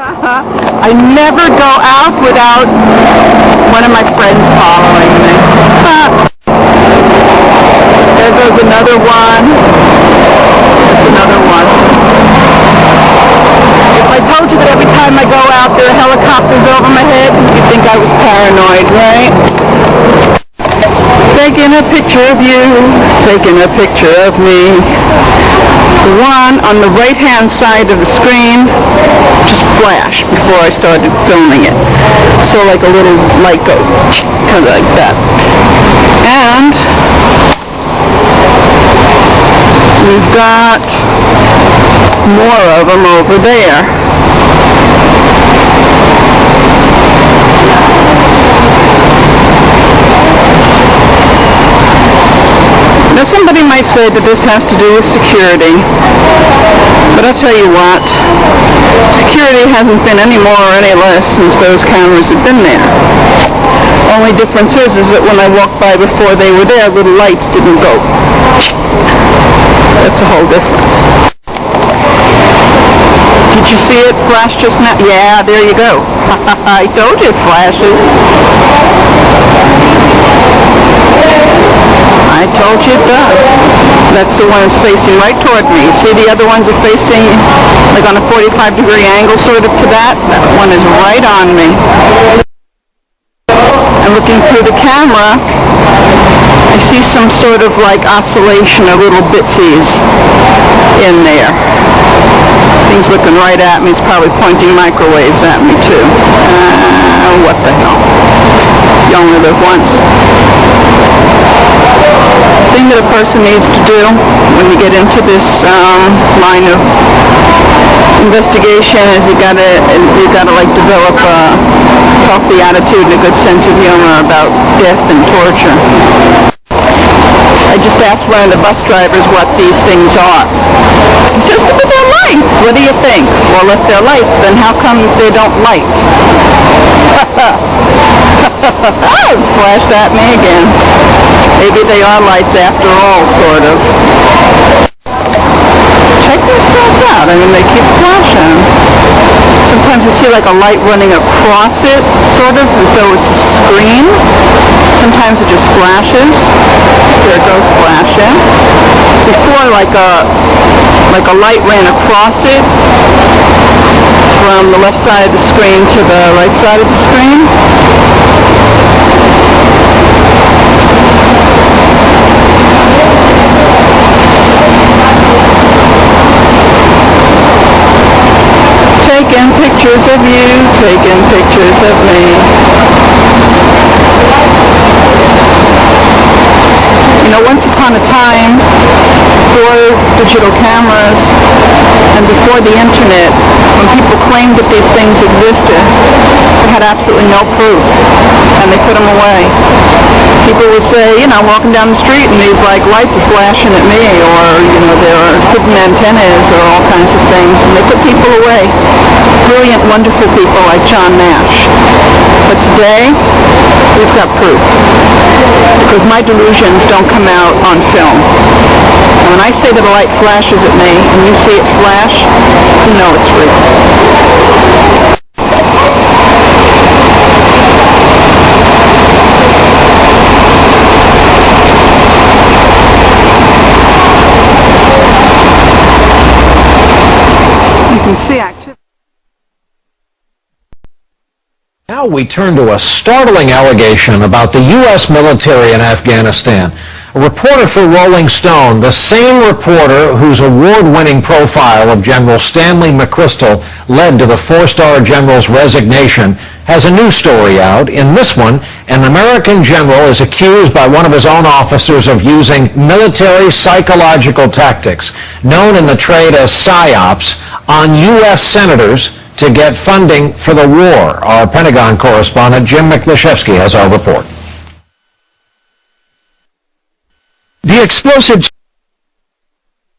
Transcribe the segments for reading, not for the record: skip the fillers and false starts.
I never go out without one of my friends following me. There goes another one. There's another one. If I told you that every time I go out there are helicopters over my head, you'd think I was paranoid, right? Taking a picture of you, taking a picture of me. The one on the right-hand side of the screen just flashed before I started filming it. So like a little light go, kind of like that. And we've got more of them over there. Now somebody might say that this has to do with security, but I'll tell you what, security hasn't been any more or any less since those cameras have been there. Only difference is that when I walked by before they were there, little lights didn't go. That's a whole difference. Did you see it flash just now? Yeah, there you go. I told you it flashes. I told you it does. That's the one that's facing right toward me. See the other ones are facing like on a 45-degree angle sort of to that? That one is right on me. And looking through the camera, I see some sort of like oscillation of little bitsies in there. Thing's looking right at me. It's probably pointing microwaves at me too. What the hell? You only live once. The thing that a person needs to do when you get into this line of investigation is you gotta like develop a healthy attitude and a good sense of humor about death and torture. I just asked one of the bus drivers what these things are. He says, they're lights. What do you think? Well, if they're lights, then how come they don't light? Oh, it's flashed at me again. Maybe they are lights after all, sort of. Check these stuff out. I mean, they keep flashing. Sometimes you see like a light running across it, sort of, as though it's a screen. Sometimes it just flashes. There it goes flashing. Before, like a light ran across it from the left side of the screen to the right side of the screen. Taking pictures of you, taking pictures of me. You know, once upon a time, before digital cameras and before the internet, when people claimed that these things existed, they had absolutely no proof, and they put them away. People would say, you know, I'm walking down the street and these like lights are flashing at me, or, you know, there are hidden antennas or all kinds of things, and they put people away. Brilliant, wonderful people like John Nash. But today, we've got proof. Because my delusions don't come out on film. And when I say that a light flashes at me, and you see it flash, you know it's real. You can see activity. Now we turn to a startling allegation about the U.S. military in Afghanistan. A reporter for Rolling Stone, the same reporter whose award-winning profile of General Stanley McChrystal led to the four-star general's resignation, has a new story out. In this one, an American general is accused by one of his own officers of using military psychological tactics, known in the trade as PSYOPs, on U.S. senators to get funding for the war. Our Pentagon correspondent Jim Miklaszewski has our report. The explosive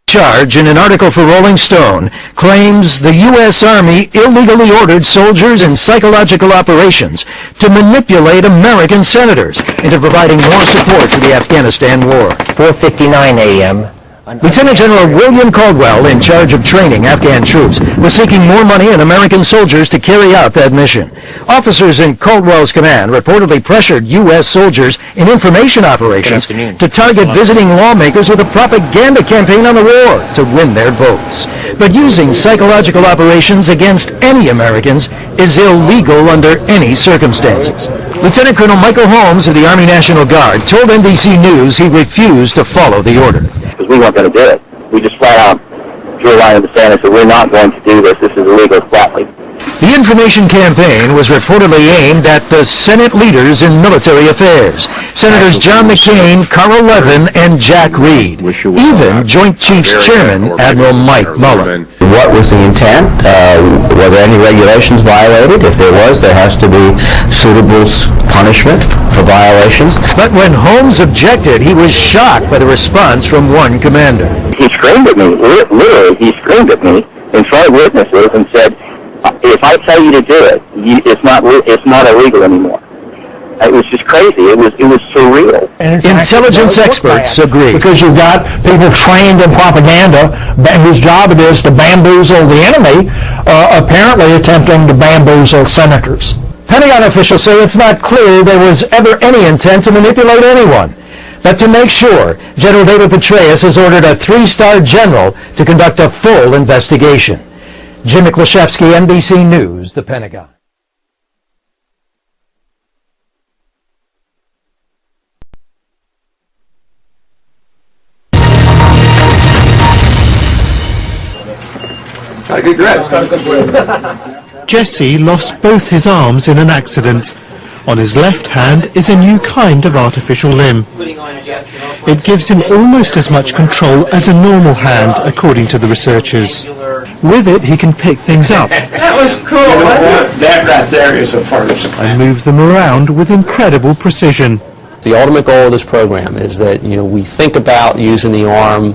charge in an article for Rolling Stone claims the U.S. Army illegally ordered soldiers in psychological operations to manipulate American senators into providing more support for the Afghanistan war. 4:59 a.m., Lieutenant General William Caldwell, in charge of training Afghan troops, was seeking more money and American soldiers to carry out that mission. Officers in Caldwell's command reportedly pressured U.S. soldiers in information operations to target visiting lawmakers with a propaganda campaign on the war to win their votes. But using psychological operations against any Americans is illegal under any circumstances. Lieutenant Colonel Michael Holmes of the Army National Guard told NBC News he refused to follow the order. Because we weren't going to do it. We just flat out drew a line in the sand and said, we're not going to do this. This is illegal flatly. The information campaign was reportedly aimed at the Senate leaders in military affairs, Senators John McCain, Carl Levin, and Jack Reed, even Joint Chiefs Chairman Admiral Mike Mullen. What was the intent? Were there any regulations violated? If there was, there has to be suitable punishment for violations. But when Holmes objected, he was shocked by the response from one commander. He screamed at me, literally, he screamed at me in front of witnesses and said, if I tell you to do it, it's not illegal anymore. It was just crazy. It was surreal. Intelligence experts agree. Because you've got people trained in propaganda whose job it is to bamboozle the enemy, apparently attempting to bamboozle senators. Pentagon officials say it's not clear there was ever any intent to manipulate anyone. But to make sure, General David Petraeus has ordered a 3-star general to conduct a full investigation. Jim Miklashevsky, NBC News, the Pentagon. Jesse lost both his arms in an accident. On his left hand is a new kind of artificial limb. It gives him almost as much control as a normal hand, according to the researchers. With it, he can pick things up. That was cool, wasn't it? That right there is a first. And move them around with incredible precision. The ultimate goal of this program is that, we think about using the arm.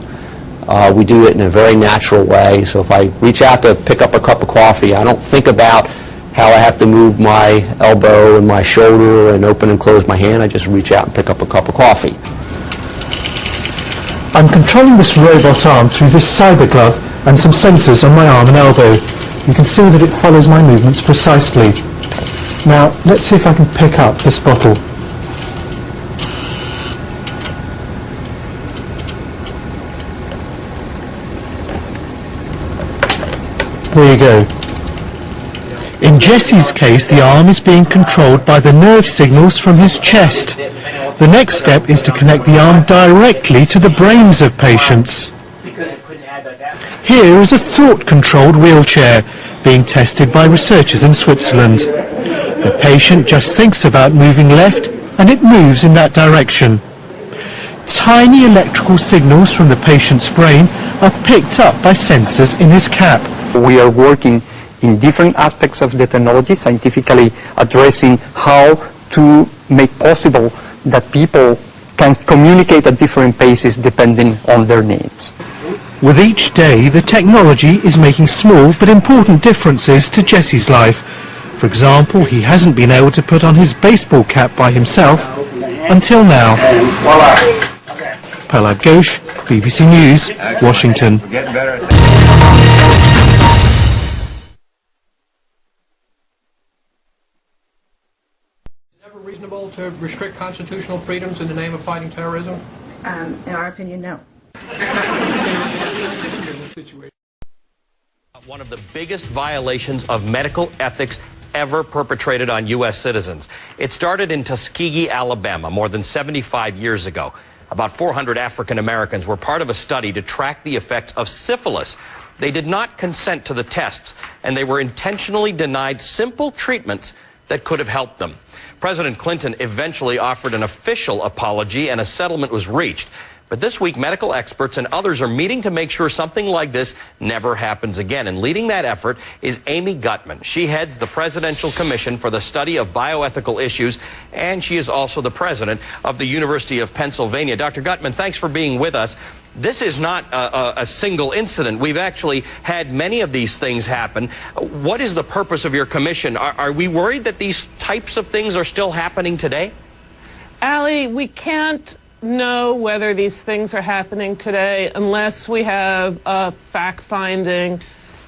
We do it in a very natural way. So if I reach out to pick up a cup of coffee, I don't think about how I have to move my elbow and my shoulder and open and close my hand. I just reach out and pick up a cup of coffee. I'm controlling this robot arm through this cyber glove and some sensors on my arm and elbow. You can see that it follows my movements precisely. Now, let's see if I can pick up this bottle. There you go. In Jesse's case, the arm is being controlled by the nerve signals from his chest. The next step is to connect the arm directly to the brains of patients. Here is a thought-controlled wheelchair being tested by researchers in Switzerland. The patient just thinks about moving left and it moves in that direction. Tiny electrical signals from the patient's brain are picked up by sensors in his cap. We are working in different aspects of the technology, scientifically addressing how to make possible that people can communicate at different paces depending on their needs. With each day, the technology is making small but important differences to Jesse's life. For example, he hasn't been able to put on his baseball cap by himself until now. Prahlad Ghosh, BBC News, Washington. Reasonable to restrict constitutional freedoms in the name of fighting terrorism? In our opinion, no. One of the biggest violations of medical ethics ever perpetrated on U.S. citizens. It started in Tuskegee, Alabama, more than 75 years ago. About 400 African Americans were part of a study to track the effects of syphilis. They did not consent to the tests, and they were intentionally denied simple treatments that could have helped them. President Clinton eventually offered an official apology and a settlement was reached. But this week, medical experts and others are meeting to make sure something like this never happens again. And leading that effort is Amy Gutmann. She heads the Presidential Commission for the Study of Bioethical Issues, and she is also the president of the University of Pennsylvania. Dr. Gutmann, thanks for being with us. This is not a single incident. We've actually had many of these things happen. What is the purpose of your commission? Are we worried that these types of things are still happening today? Allie, we can't know whether these things are happening today unless we have a fact-finding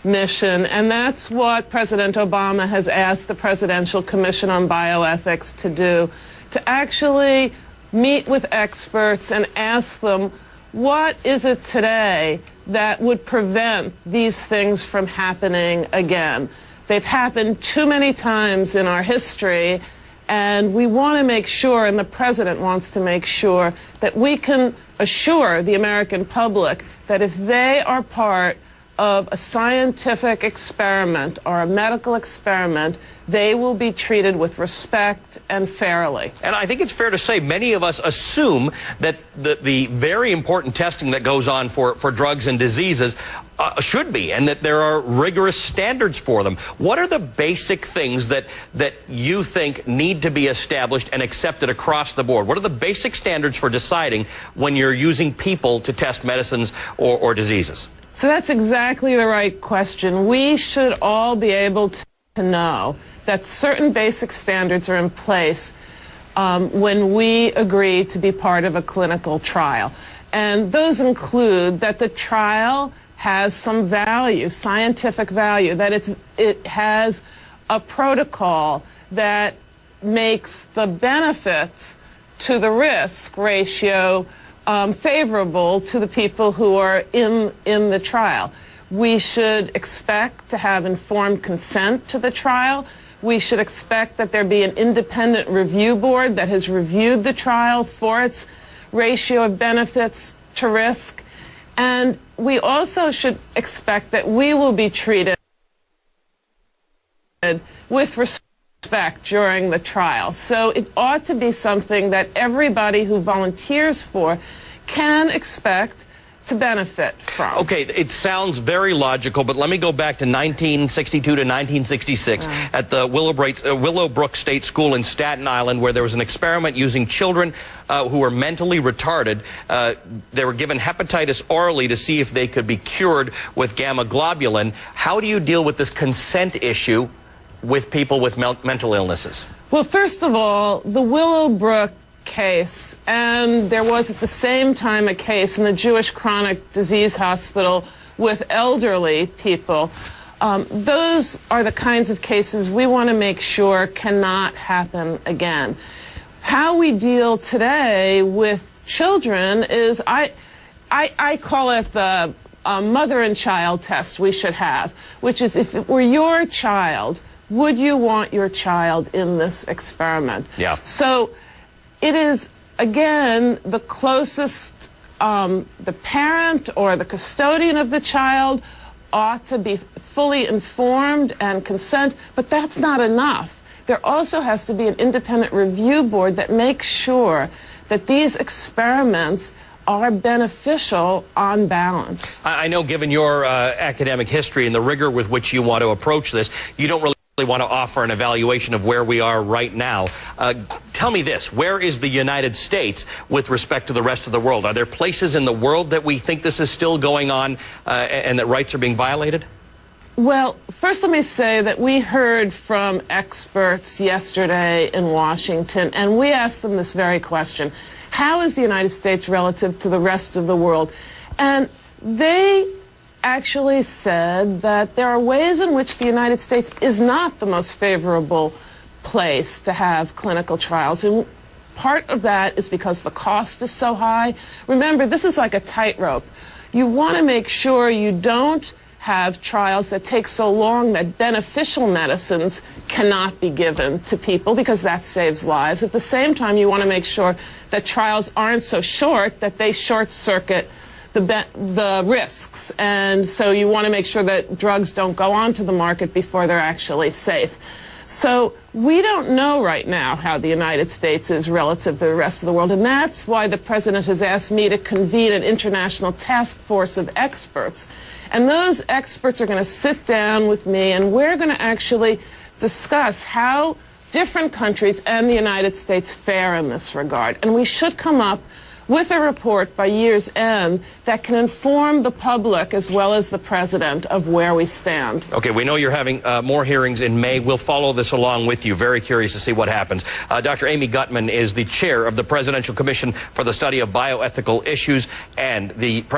mission, and that's what President Obama has asked the Presidential Commission on Bioethics to do, to actually meet with experts and ask them, what is it today that would prevent these things from happening again? They've happened too many times in our history, and we want to make sure, and the President wants to make sure, that we can assure the American public that if they are part of a scientific experiment or a medical experiment, they will be treated with respect and fairly. And I think it's fair to say many of us assume that the very important testing that goes on for drugs and diseases should be, and that there are rigorous standards for them. What are the basic things that you think need to be established and accepted across the board? What are the basic standards for deciding when you're using people to test medicines or diseases? So that's exactly the right question. We should all be able to know that certain basic standards are in place when we agree to be part of a clinical trial. And those include that the trial has some value, scientific value, that it has a protocol that makes the benefits to the risk ratio favorable to the people who are in the trial. We should expect to have informed consent to the trial. We should expect that there be an independent review board that has reviewed the trial for its ratio of benefits to risk. And we also should expect that we will be treated with respect during the trial. So it ought to be something that everybody who volunteers for can expect to benefit from. Okay, it sounds very logical, but let me go back to 1962 to 1966 at the Willowbrook State School in Staten Island, where there was an experiment using children who were mentally retarded. They were given hepatitis orally to see if they could be cured with gamma globulin. How do you deal with this consent issue with people with mental illnesses? Well, first of all, the Willowbrook case, and there was at the same time a case in the Jewish Chronic Disease Hospital with elderly people. Those are the kinds of cases we want to make sure cannot happen again. How we deal today with children is, I call it the mother and child test we should have, which is, if it were your child, would you want your child in this experiment? Yeah. So it is, again, the closest, the parent or the custodian of the child ought to be fully informed and consent, but that's not enough. There also has to be an independent review board that makes sure that these experiments are beneficial on balance. I know, given your academic history and the rigor with which you want to approach this, you don't really want to offer an evaluation of where we are right now. Tell me this, where is the United States with respect to the rest of the world? Are there places in the world that we think this is still going on and that rights are being violated? Well, first let me say that we heard from experts yesterday in Washington, and we asked them this very question. How is the United States relative to the rest of the world? And they actually said that there are ways in which the United States is not the most favorable place to have clinical trials. And part of that is because the cost is so high. Remember, this is like a tightrope. You want to make sure you don't have trials that take so long that beneficial medicines cannot be given to people, because that saves lives. At the same time, you want to make sure that trials aren't so short that they short-circuit the risks, and so you want to make sure that drugs don't go onto the market before they're actually safe. So we don't know right now how the United States is relative to the rest of the world, and that's why the President has asked me to convene an international task force of experts. And those experts are going to sit down with me, and we're going to actually discuss how different countries and the United States fare in this regard. And we should come up with a report by year's end that can inform the public as well as the president of where we stand. Okay, we know you're having more hearings in May. We'll follow this along with you. Very curious to see what happens. Dr. Amy Gutmann is the chair of the Presidential Commission for the Study of Bioethical Issues and the president